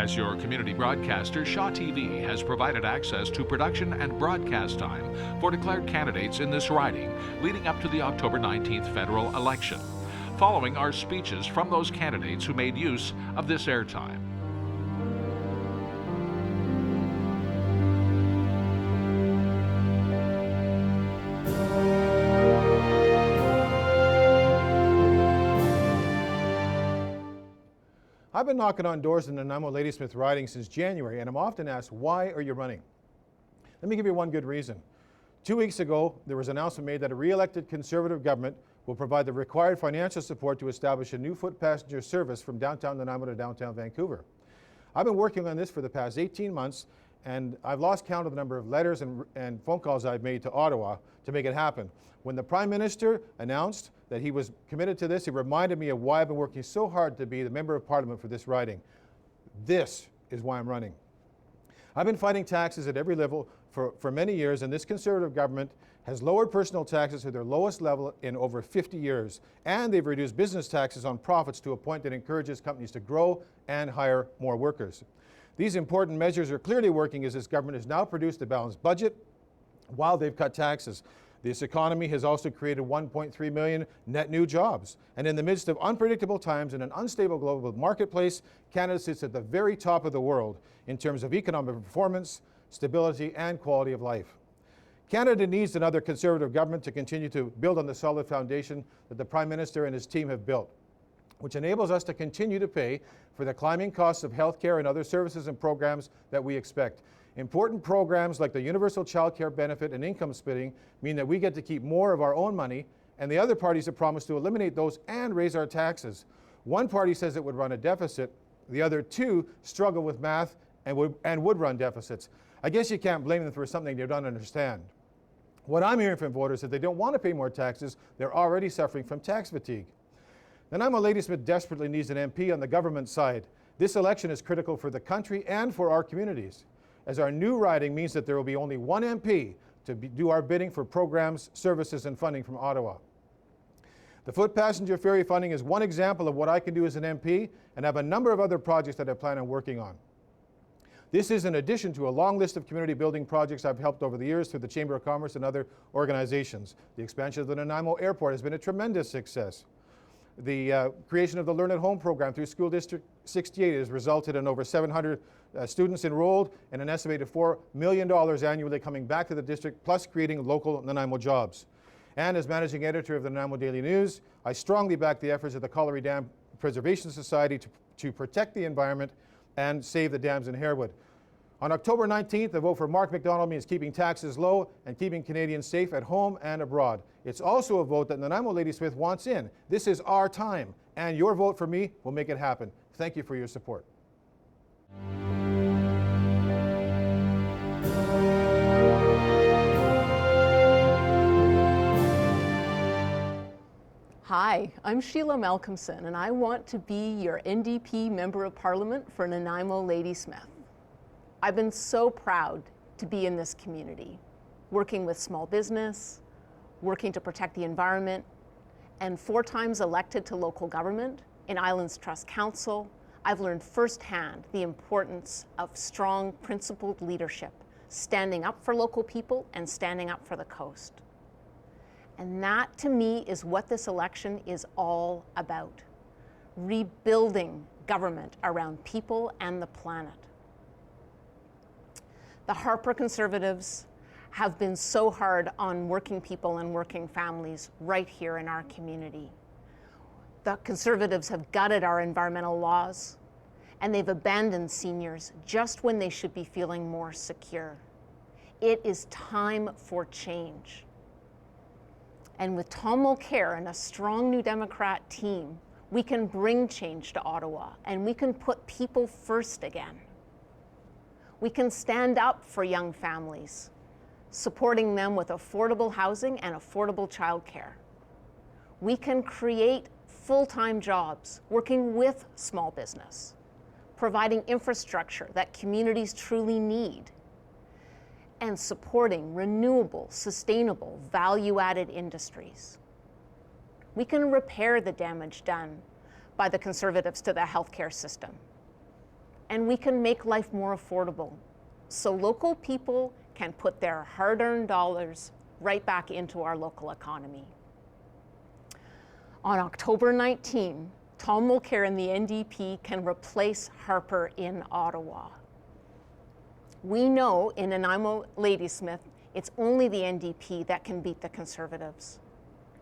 As your community broadcaster, Shaw TV has provided access to production and broadcast time for declared candidates in this riding leading up to the October 19th federal election. Following are speeches from those candidates who made use of this airtime. I've been knocking on doors in the Nanaimo Ladysmith riding since January, and I'm often asked, why are you running? Let me give you one good reason. 2 weeks ago, there was an announcement made that a re-elected Conservative government will provide the required financial support to establish a new foot passenger service from downtown Nanaimo to downtown Vancouver. I've been working on this for the past 18 months, and I've lost count of the number of letters and phone calls I've made to Ottawa to make it happen. When the Prime Minister announced that he was committed to this, it reminded me of why I've been working so hard to be the Member of Parliament for this riding. This is why I'm running. I've been fighting taxes at every level for many years, and this Conservative government has lowered personal taxes to their lowest level in over 50 years, and they've reduced business taxes on profits to a point that encourages companies to grow and hire more workers. These important measures are clearly working as this government has now produced a balanced budget while they've cut taxes. This economy has also created 1.3 million net new jobs. And in the midst of unpredictable times and an unstable global marketplace, Canada sits at the very top of the world in terms of economic performance, stability, and quality of life. Canada needs another Conservative government to continue to build on the solid foundation that the Prime Minister and his team have built, which enables us to continue to pay for the climbing costs of healthcare and other services and programs that we expect. Important programs like the Universal Child Care Benefit and income splitting mean that we get to keep more of our own money, and the other parties have promised to eliminate those and raise our taxes. One party says it would run a deficit. The other two struggle with math and would run deficits. I guess you can't blame them for something they don't understand. What I'm hearing from voters is that they don't want to pay more taxes. They're already suffering from tax fatigue. Nanaimo Ladysmith desperately needs an MP on the government side. This election is critical for the country and for our communities, as our new riding means that there will be only one MP to do our bidding for programs, services, and funding from Ottawa. The foot passenger ferry funding is one example of what I can do as an MP, and I have a number of other projects that I plan on working on. This is in addition to a long list of community building projects I've helped over the years through the Chamber of Commerce and other organizations. The expansion of the Nanaimo Airport has been a tremendous success. The creation of the Learn at Home program through School District 68 has resulted in over 700 students enrolled and an estimated $4 million annually coming back to the district, plus creating local Nanaimo jobs. And as managing editor of the Nanaimo Daily News, I strongly back the efforts of the Colliery Dam Preservation Society to protect the environment and save the dams in Harewood. On October 19th, the vote for MacDonald means keeping taxes low and keeping Canadians safe at home and abroad. It's also a vote that Nanaimo Ladysmith wants in. This is our time, and your vote for me will make it happen. Thank you for your support. Hi, I'm Sheila Malcolmson, and I want to be your NDP Member of Parliament for Nanaimo Ladysmith. I've been so proud to be in this community, working with small business, working to protect the environment, and 4 times elected to local government in Islands Trust Council. I've learned firsthand the importance of strong, principled leadership, standing up for local people and standing up for the coast. And that, to me, is what this election is all about. Rebuilding government around people and the planet. The Harper Conservatives have been so hard on working people and working families right here in our community. The Conservatives have gutted our environmental laws, and they've abandoned seniors just when they should be feeling more secure. It is time for change. And with Tom Mulcair and a strong New Democrat team, we can bring change to Ottawa, and we can put people first again. We can stand up for young families, supporting them with affordable housing and affordable childcare. We can create full-time jobs, working with small business, providing infrastructure that communities truly need, and supporting renewable, sustainable, value-added industries. We can repair the damage done by the Conservatives to the healthcare system. and we can make life more affordable so local people can put their hard-earned dollars right back into our local economy. On October 19, Tom Mulcair and the NDP can replace Harper in Ottawa. We know in Nanaimo Ladysmith, it's only the NDP that can beat the Conservatives.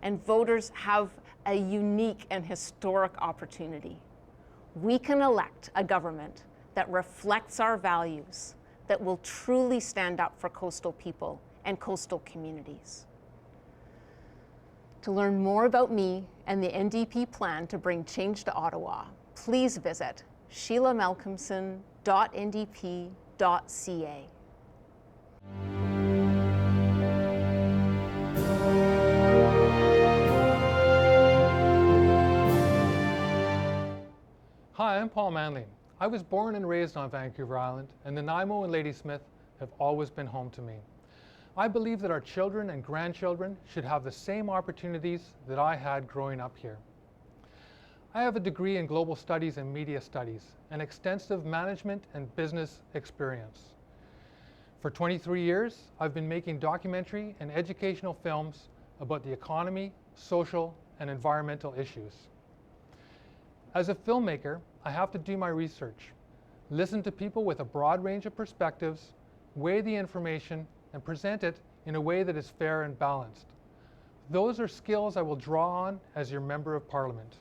And voters have a unique and historic opportunity. We can elect a government that reflects our values, that will truly stand up for coastal people and coastal communities. To learn more about me and the NDP plan to bring change to Ottawa, please visit sheilamalcolmson.ndp.ca. Hi, I'm Paul Manley. I was born and raised on Vancouver Island, and Nanaimo and Ladysmith have always been home to me. I believe that our children and grandchildren should have the same opportunities that I had growing up here. I have a degree in global studies and media studies, and extensive management and business experience. For 23 years, I've been making documentary and educational films about the economy, social, and environmental issues. As a filmmaker, I have to do my research, listen to people with a broad range of perspectives, weigh the information, and present it in a way that is fair and balanced. Those are skills I will draw on as your Member of Parliament.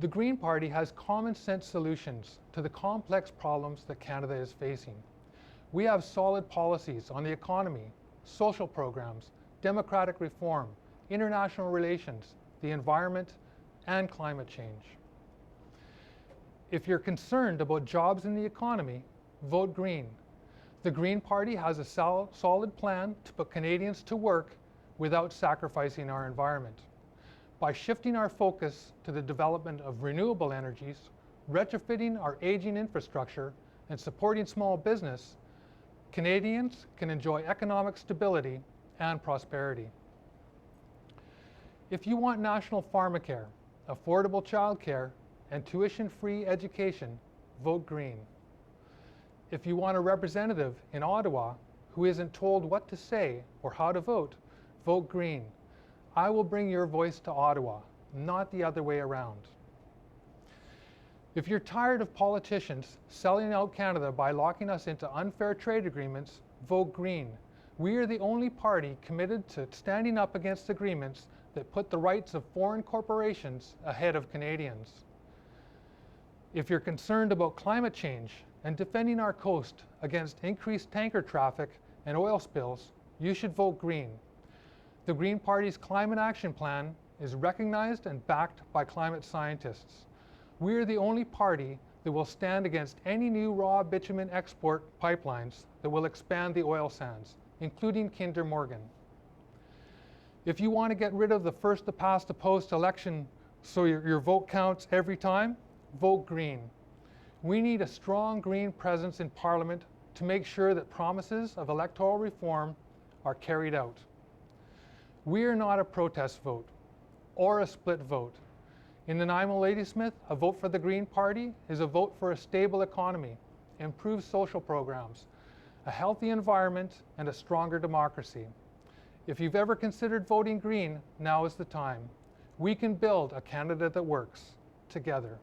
The Green Party has common sense solutions to the complex problems that Canada is facing. We have solid policies on the economy, social programs, democratic reform, international relations, the environment, and climate change. If you're concerned about jobs in the economy, vote Green. The Green Party has a solid plan to put Canadians to work without sacrificing our environment. By shifting our focus to the development of renewable energies, retrofitting our aging infrastructure, and supporting small business, Canadians can enjoy economic stability and prosperity. If you want national pharmacare, affordable childcare, and tuition-free education, vote Green. If you want a representative in Ottawa who isn't told what to say or how to vote, vote Green. I will bring your voice to Ottawa, not the other way around. If you're tired of politicians selling out Canada by locking us into unfair trade agreements, vote Green. We are the only party committed to standing up against agreements that put the rights of foreign corporations ahead of Canadians. If you're concerned about climate change and defending our coast against increased tanker traffic and oil spills, you should vote Green. The Green Party's Climate Action Plan is recognized and backed by climate scientists. We are the only party that will stand against any new raw bitumen export pipelines that will expand the oil sands, including Kinder Morgan. If you want to get rid of the first to past the post election so your vote counts every time, vote Green. We need a strong Green presence in Parliament to make sure that promises of electoral reform are carried out. We are not a protest vote or a split vote. In Nanaimo Ladysmith, a vote for the Green Party is a vote for a stable economy, improved social programs, a healthy environment, and a stronger democracy. If you've ever considered voting Green, now is the time. We can build a Canada that works together.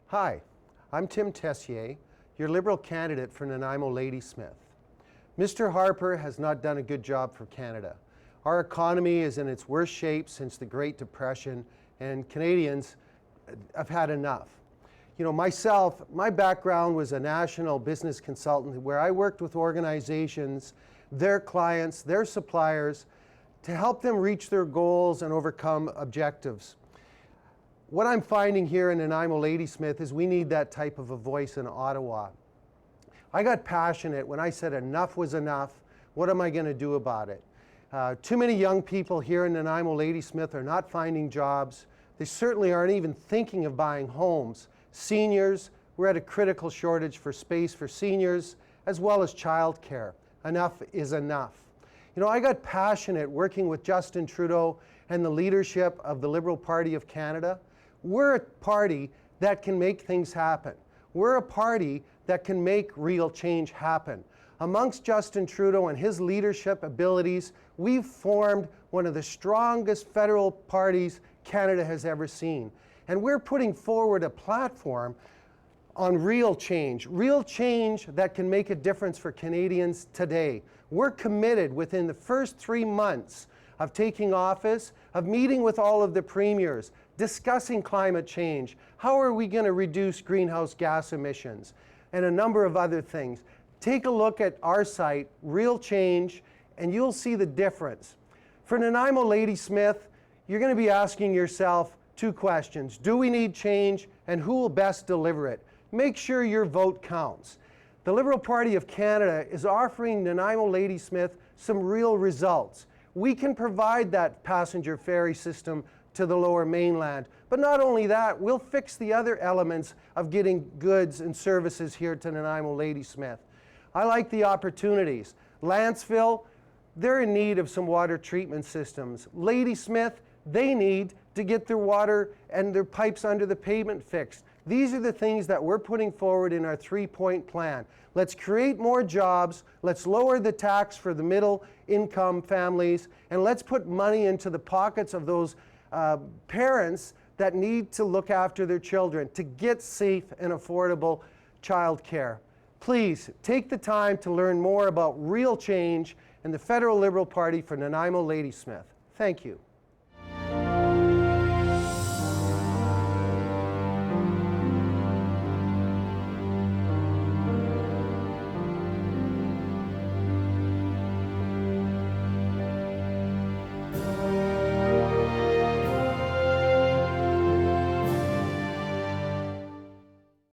Hi, I'm Tim Tessier, your Liberal candidate for Nanaimo Ladysmith. Mr. Harper has not done a good job for Canada. Our economy is in its worst shape since the Great Depression, and Canadians have had enough. You know, myself, my background was a national business consultant where I worked with organizations, their clients, their suppliers, to help them reach their goals and overcome objectives. What I'm finding here in Nanaimo Ladysmith is we need that type of a voice in Ottawa. I got passionate when I said enough was enough. What am I going to do about it? Too many young people here in Nanaimo Ladysmith are not finding jobs. They certainly aren't even thinking of buying homes. Seniors, we're at a critical shortage for space for seniors, as well as childcare. Enough is enough. You know, I got passionate working with Justin Trudeau and the leadership of the Liberal Party of Canada. We're a party that can make things happen. We're a party that can make real change happen. Amongst Justin Trudeau and his leadership abilities, we've formed one of the strongest federal parties Canada has ever seen. And we're putting forward a platform on real change that can make a difference for Canadians today. We're committed within the first 3 months of taking office, of meeting with all of the premiers, discussing climate change, how are we going to reduce greenhouse gas emissions, and a number of other things. Take a look at our site, Real Change, and you'll see the difference. For Nanaimo Ladysmith, you're going to be asking yourself 2 questions. Do we need change, and who will best deliver it? Make sure your vote counts. The Liberal Party of Canada is offering Nanaimo Ladysmith some real results. We can provide that passenger ferry system to the Lower Mainland. But not only that, we'll fix the other elements of getting goods and services here to Nanaimo Ladysmith. I like the opportunities. Lance'ville, they're in need of some water treatment systems. Ladysmith, they need to get their water and their pipes under the pavement fixed. These are the things that we're putting forward in our 3-point plan. Let's create more jobs, let's lower the tax for the middle income families, and let's put money into the pockets of those parents that need to look after their children to get safe and affordable childcare. Please take the time to learn more about real change and the Federal Liberal Party for Nanaimo Ladysmith. Thank you.